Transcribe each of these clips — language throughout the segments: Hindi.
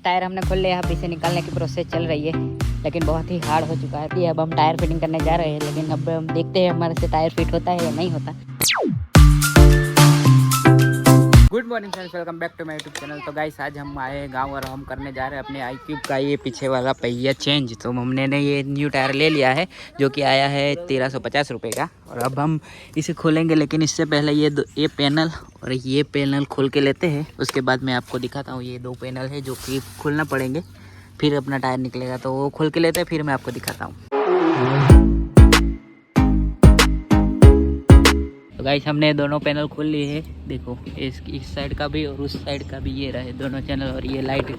टायर हमने खोल लिया, अभी से निकालने की प्रोसेस चल रही है, लेकिन बहुत ही हार्ड हो चुका है। अब हम टायर फिटिंग करने जा रहे हैं, लेकिन अब हम देखते हैं हमारे से टायर फिट होता है या नहीं होता। Good morning friends, welcome back to my YouTube channel. तो गाइस आज हम आए हैं गांव और हम करने जा रहे हैं अपने iQube का ये पीछे वाला पहिया चेंज। तो हमने ये न्यू टायर ले लिया है जो कि आया है 1350 रुपये का, और अब हम इसे खोलेंगे। लेकिन इससे पहले ये पैनल और ये पैनल खोल के लेते हैं, उसके बाद मैं आपको दिखाता हूँ। ये दो पैनल है जो कि खोलना पड़ेंगे, फिर अपना टायर निकलेगा। तो वो खोल के लेते हैं, फिर मैं आपको दिखाता हूँ। तो गाइस हमने दोनों पैनल खोल लिए हैं, देखो इस साइड का भी और उस साइड का भी। ये रहे दोनों चैनल, और ये लाइट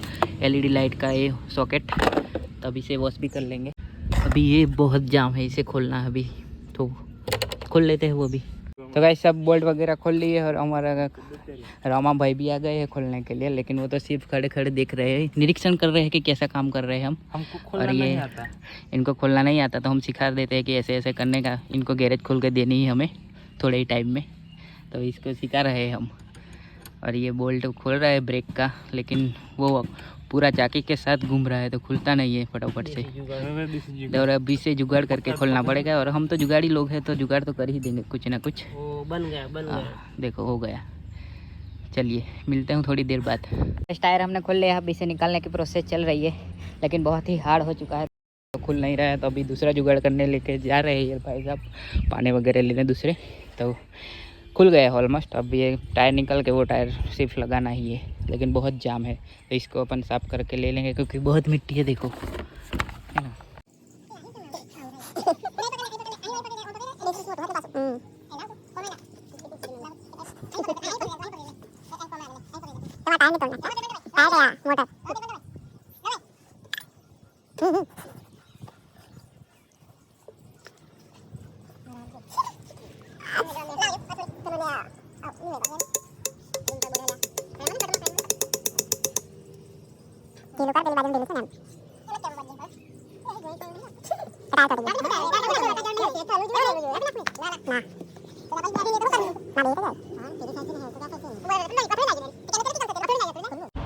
LED लाइट का ये सॉकेट। तो अभी इसे वॉश भी कर लेंगे। अभी ये बहुत जाम है, इसे खोलना है अभी, तो खोल लेते हैं वो भी। तो गाइस सब बोल्ट वगैरह खोल लिए, और हमारा रामा भाई भी आ गए हैं खोलने के लिए। लेकिन वो तो सिर्फ खड़े खड़े देख रहे हैं, निरीक्षण कर रहे हैं कि कैसा काम कर रहे हैं हम। हमको और ये आता। इनको खोलना नहीं आता, तो हम सिखा देते हैं कि ऐसे ऐसे करने का। इनको गैरेज खोल के देनी है हमें थोड़े ही टाइम में, तो इसको सिखा रहे हैं हम। और ये बोल्ट खोल रहा है ब्रेक का, लेकिन वो पूरा चाकी के साथ घूम रहा है, तो खुलता नहीं है फटाफट से। और अभी से जुगाड़ करके खोलना पड़ेगा, और हम तो जुगाड़ी लोग हैं, तो जुगाड़ तो कर ही देंगे कुछ ना कुछ। बन गया। देखो हो गया। चलिए मिलते हैं थोड़ी देर बाद। टायर हमने खोल लिया, अभी से निकालने की प्रोसेस चल रही है, लेकिन बहुत ही हार्ड हो चुका है, तो खुल नहीं रहा है। तो अभी दूसरा जुगाड़ करने लेके जा रहे हैं ये भाई साहब, पानी वगैरह लेने दूसरे। तो खुल गया है ऑलमोस्ट। अब ये टायर निकल के वो टायर सिर्फ लगाना ही है, लेकिन बहुत जाम है, तो इसको अपन साफ़ करके ले लेंगे, क्योंकि बहुत मिट्टी है, देखो है ना।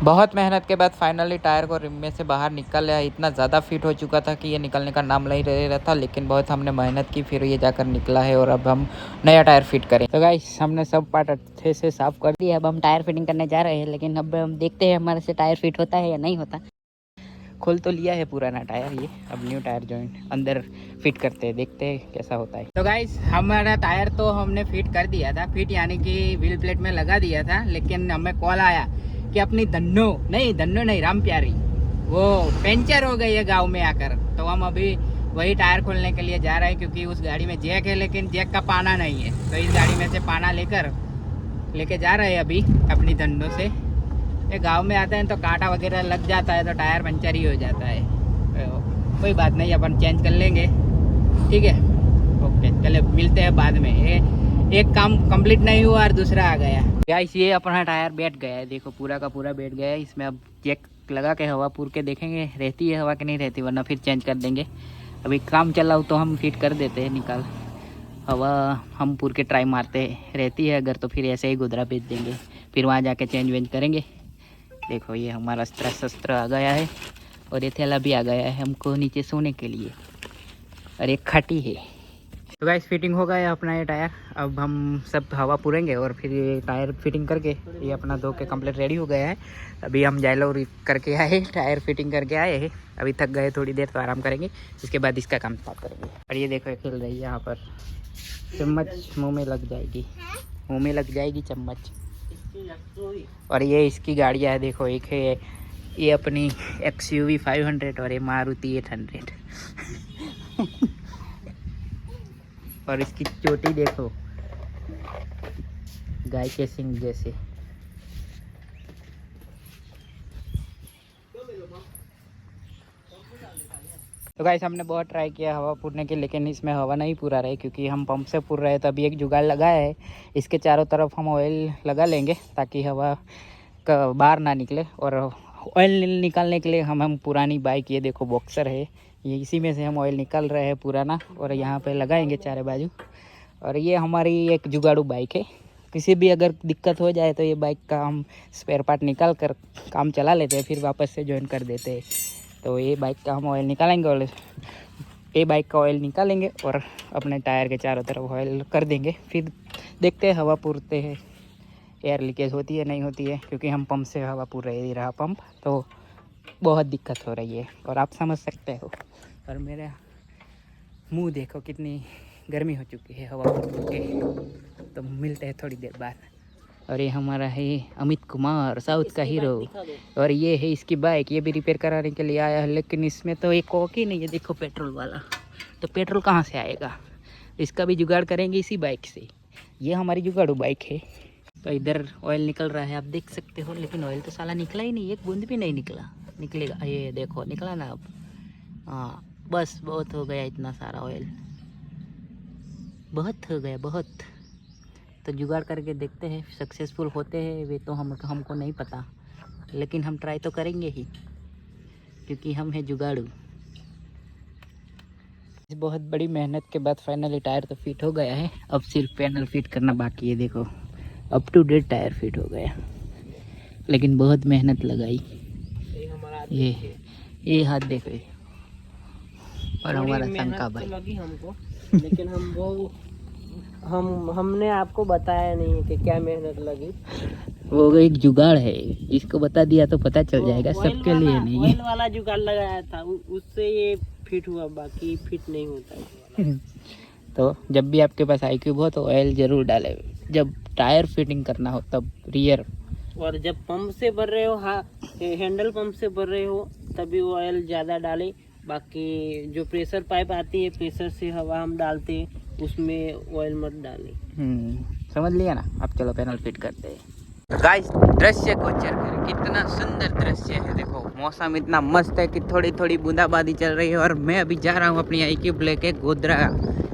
बहुत मेहनत के बाद फाइनली टायर को रिम में से बाहर निकल आया। इतना ज़्यादा फिट हो चुका था कि ये निकलने का नाम नहीं ले रहा था, लेकिन बहुत हमने मेहनत की, फिर ये जाकर निकला है। और अब हम नया टायर फिट करें। तो गाइस हमने सब पार्ट अच्छे से साफ़ कर दिया, अब हम टायर फिटिंग करने जा रहे हैं। लेकिन अब हम देखते हैं हमारे से टायर फिट होता है या नहीं होता। खोल तो लिया है पुराना टायर ये, अब न्यू टायर जॉइंट अंदर फिट करते हैं, देखते हैं कैसा होता है। तो गाइस हमारा टायर तो हमने फिट कर दिया था, फिट यानी कि व्हील प्लेट में लगा दिया था। लेकिन हमें कॉल आया कि अपनी धन्नो नहीं राम प्यारी वो पंचर हो गई है गांव में आकर। तो हम अभी वही टायर खोलने के लिए जा रहे हैं, क्योंकि उस गाड़ी में जैक है, लेकिन जैक का पाना नहीं है। तो इस गाड़ी में से पाना लेके जा रहे हैं अभी अपनी धन्नो से। ये गांव में आते हैं तो कांटा वगैरह लग जाता है, तो टायर पंचर ही हो जाता है। तो कोई बात नहीं, अपन चेंज कर लेंगे, ठीक है। ओके चले मिलते हैं बाद में। एक काम कंप्लीट नहीं हुआ और दूसरा आ गया। गाइस ये अपना टायर बैठ गया है, देखो पूरा का पूरा बैठ गया है। इसमें अब चेक लगा के हवा पूर के देखेंगे रहती है हवा कि नहीं रहती, वरना फिर चेंज कर देंगे। अभी काम चला हो तो हम फिट कर देते हैं, निकाल हवा हम पूर के ट्राई मारते रहती है। अगर तो फिर ऐसे ही गोदरा बेच देंगे, फिर वहाँ जाके चेंज वेंज करेंगे। देखो ये हमारा शस्त्र आ गया है, और ये थैला भी आ गया है हमको नीचे सोने के लिए, और एक खाटी है। तो गाइस फिटिंग हो गया अपना ये टायर। अब हम सब हवा पूरेंगे, और फिर ये टायर फिटिंग करके ये अपना धो के कंप्लीट रेडी हो गया है। अभी हम जाइलो करके आए, टायर फिटिंग करके आए हैं। अभी थक गए, थोड़ी देर तो आराम करेंगे, इसके बाद इसका काम स्टार्ट करेंगे। और ये देखो खेल रही है यहाँ पर, चम्मच मुँह में लग जाएगी चम्मच। और ये इसकी गाड़ियाँ है, देखो एक है ये अपनी XUV 500 और ये मारुति 800 और इसकी चोटी देखो गाय के सिंग जैसे। तो गाइस हमने बहुत ट्राई किया हवा पूरने की, लेकिन इसमें हवा नहीं पूरा रही, क्योंकि हम पंप से पूर रहे। तो अभी एक जुगाड़ लगाया है, इसके चारों तरफ हम ऑयल लगा लेंगे, ताकि हवा का बाहर ना निकले। और ऑयल निकालने के लिए हम पुरानी बाइक, ये देखो बॉक्सर है, ये इसी में से हम ऑयल निकाल रहे हैं पुराना, और यहाँ पे लगाएंगे चारे बाजू। और ये हमारी एक जुगाड़ू बाइक है, किसी भी अगर दिक्कत हो जाए तो ये बाइक का हम स्पेयर पार्ट निकाल कर काम चला लेते हैं, फिर वापस से ज्वाइन कर देते हैं। तो ये बाइक का हम ऑयल निकालेंगे और ये बाइक का ऑयल निकालेंगे और अपने टायर के चारों तरफ ऑयल कर देंगे। फिर देखते हैं हवा पूरते हैं, एयर लीकेज होती है नहीं होती है, क्योंकि हम पंप से हवा पूर रही रहा पंप, तो बहुत दिक्कत हो रही है और आप समझ सकते हो। और मेरा मुंह देखो कितनी गर्मी हो चुकी है हवा पूर के। तो मिलते हैं थोड़ी देर बाद। और ये हमारा है अमित कुमार, साउथ का हीरो, और ये है इसकी बाइक, ये भी रिपेयर कराने के लिए आया है, लेकिन इसमें तो एक कोक ही नहीं है, देखो पेट्रोल वाला। तो पेट्रोल कहाँ से आएगा, इसका भी जुगाड़ करेंगे इसी बाइक से। ये हमारी जुगाड़ू बाइक है। तो इधर ऑयल निकल रहा है, आप देख सकते हो, लेकिन ऑयल तो साला निकला ही नहीं, एक बूंद भी नहीं निकला। निकलेगा, ये देखो निकला ना अब। हाँ बस, बहुत हो गया इतना सारा ऑयल, बहुत हो गया बहुत। तो जुगाड़ करके देखते हैं, सक्सेसफुल होते हैं वे तो हमको नहीं पता, लेकिन हम ट्राई तो करेंगे ही, क्योंकि हम हैं जुगाड़ू। बहुत बड़ी मेहनत के बाद फाइनली टायर तो फिट हो गया है, अब सिर्फ पैनल फिट करना बाकी है। देखो up to date tyre fit हो गया, लेकिन बहुत मेहनत लगाई। ये हाथ देखो, और हमारा शंका भाई लगी हमको, लेकिन हमने आपको बताया नहीं कि क्या मेहनत लगी। वो एक जुगाड़ है, इसको बता दिया तो पता चल जाएगा, सबके लिए नहीं। ऑयल वाला जुगाड़ लगाया था, उससे ये फिट हुआ, बाकी फिट नहीं होता है। तो जब भी आपके पास iQube हो तो ऑयल जरूर डाले, जब टायर फिटिंग करना हो तब रियर, और जब पंप से भर रहे हो, हैंडल पंप से भर रहे हो, तभी ऑयल ज़्यादा डाले। बाकी जो प्रेशर पाइप आती है, प्रेशर से हवा हम डालते हैं, उसमें ऑयल मत डालें। समझ लिया ना। अब चलो पैनल फिट करते हैं। तो गाइस दृश्य को चेक करें, कितना सुंदर दृश्य है। देखो मौसम इतना मस्त है कि थोड़ी थोड़ी बूंदाबांदी चल रही है, और मैं अभी जा रहा हूँ अपनी iQube लेके गोधरा,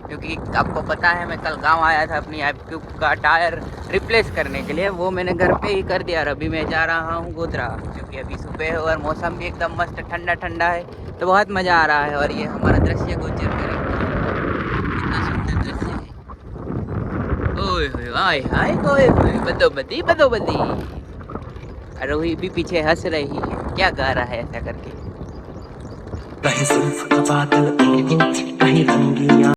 क्योंकि आपको पता है मैं कल गांव आया था अपनी iQube का टायर रिप्लेस करने के लिए। वो मैंने घर पे ही कर दिया, और अभी मैं जा रहा हूँ गोधरा, क्योंकि अभी सुबह है और मौसम भी एकदम मस्त ठंडा ठंडा है, तो बहुत मज़ा आ रहा है। और ये हमारा दृश्य को चेक करें, कितना सुंदर दृश्य है। ओए होए हाय हाय ओए होए बदोबदी बदोबदी। आरोही भी पीछे हंस रही है, क्या गा रहा है ऐसा करके। कहीं जुल्फ का बादल, कहीं रंगिया